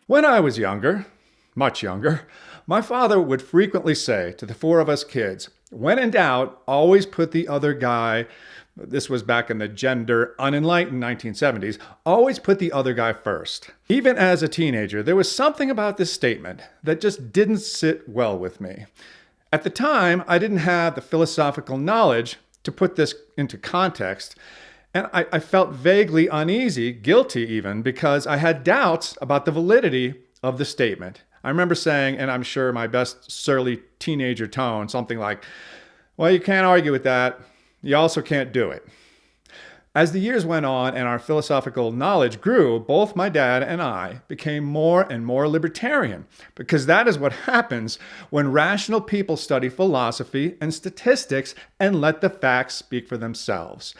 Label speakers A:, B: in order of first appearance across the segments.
A: When I was younger, much younger, my father would frequently say to the four of us kids, when in doubt, always put the other guy, this was back in the gender unenlightened 1970s, always put the other guy first. Even as a teenager, there was something about this statement that just didn't sit well with me. At the time, I didn't have the philosophical knowledge to put this into context, and I felt vaguely uneasy, guilty even, because I had doubts about the validity of the statement. I remember saying, and I'm sure my best surly teenager tone, something like, well, you can't argue with that. You also can't do it. As the years went on and our philosophical knowledge grew, both my dad and I became more and more libertarian, because that is what happens when rational people study philosophy and statistics and let the facts speak for themselves.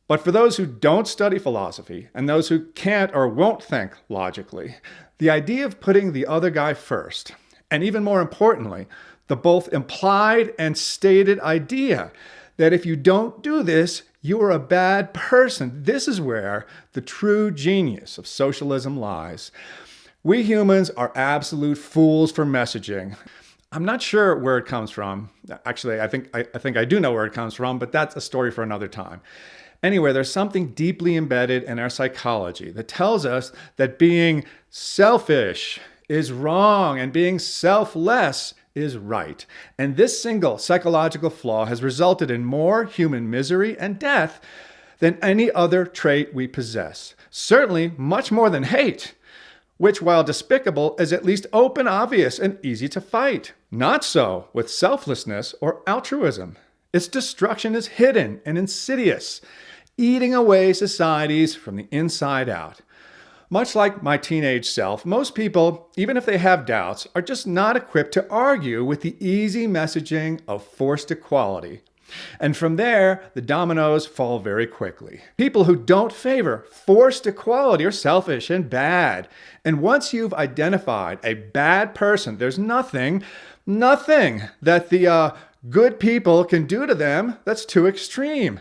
A: But for those who don't study philosophy and those who can't or won't think logically, the idea of putting the other guy first, and even more importantly, the both implied and stated idea that if you don't do this, you are a bad person. This is where the true genius of socialism lies. We humans are absolute fools for messaging. I'm not sure where it comes from. Actually, I think I do know where it comes from, but that's a story for another time. Anyway, there's something deeply embedded in our psychology that tells us that being selfish is wrong and being selfless is right. And this single psychological flaw has resulted in more human misery and death than any other trait we possess. Certainly much more than hate, which, while despicable, is at least open, obvious, and easy to fight. Not so with selflessness or altruism. Its destruction is hidden and insidious, eating away societies from the inside out. Much like my teenage self, most people, even if they have doubts, are just not equipped to argue with the easy messaging of forced equality. And from there, the dominoes fall very quickly. People who don't favor forced equality are selfish and bad. And once you've identified a bad person, there's nothing that the good people can do to them that's too extreme.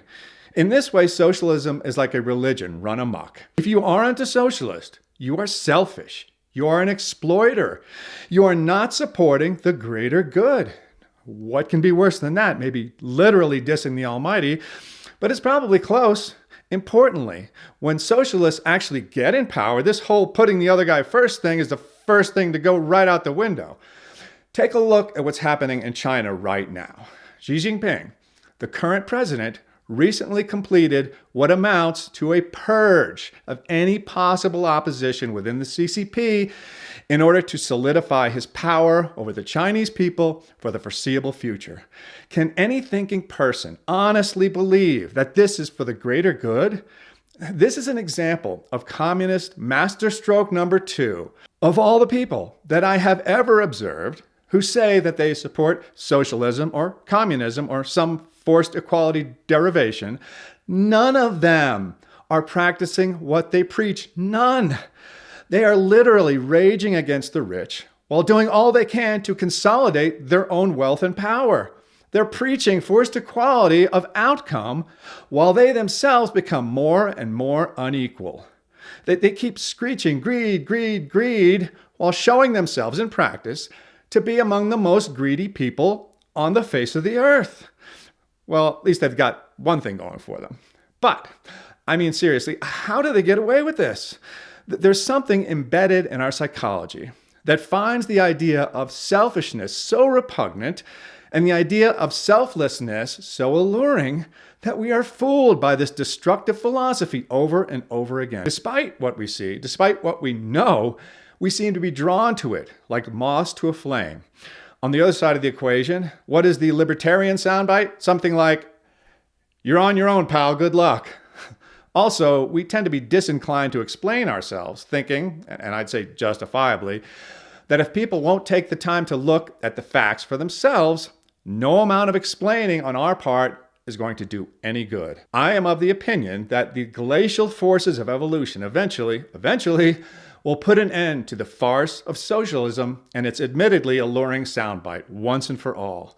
A: In this way, socialism is like a religion run amok. If you aren't a socialist, you are selfish. You are an exploiter. You are not supporting the greater good. What can be worse than that? Maybe literally dissing the Almighty, but it's probably close. Importantly, when socialists actually get in power, this whole putting the other guy first thing is the first thing to go right out the window. Take a look at what's happening in China right now. Xi Jinping, the current president, recently completed what amounts to a purge of any possible opposition within the CCP in order to solidify his power over the Chinese people for the foreseeable future. Can any thinking person honestly believe that this is for the greater good? This is an example of communist masterstroke number 2 of all the people that I have ever observed who say that they support socialism or communism or some forced equality derivation. None of them are practicing what they preach. None. They are literally raging against the rich while doing all they can to consolidate their own wealth and power. They're preaching forced equality of outcome while they themselves become more and more unequal. They keep screeching greed, greed, greed while showing themselves in practice to be among the most greedy people on the face of the earth. Well, at least they've got one thing going for them. But, I mean, seriously, how do they get away with this? There's something embedded in our psychology that finds the idea of selfishness so repugnant and the idea of selflessness so alluring that we are fooled by this destructive philosophy over and over again. Despite what we see, despite what we know, we seem to be drawn to it like moths to a flame. On the other side of the equation, what is the libertarian soundbite? Something like, you're on your own, pal, good luck. Also, we tend to be disinclined to explain ourselves, thinking, and I'd say justifiably, that if people won't take the time to look at the facts for themselves, no amount of explaining on our part is going to do any good. I am of the opinion that the glacial forces of evolution eventually will put an end to the farce of socialism and its admittedly alluring soundbite once and for all.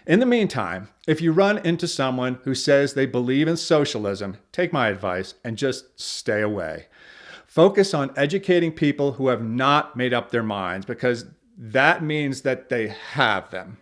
A: In the meantime, if you run into someone who says they believe in socialism, take my advice and just stay away. Focus on educating people who have not made up their minds, because that means that they have them.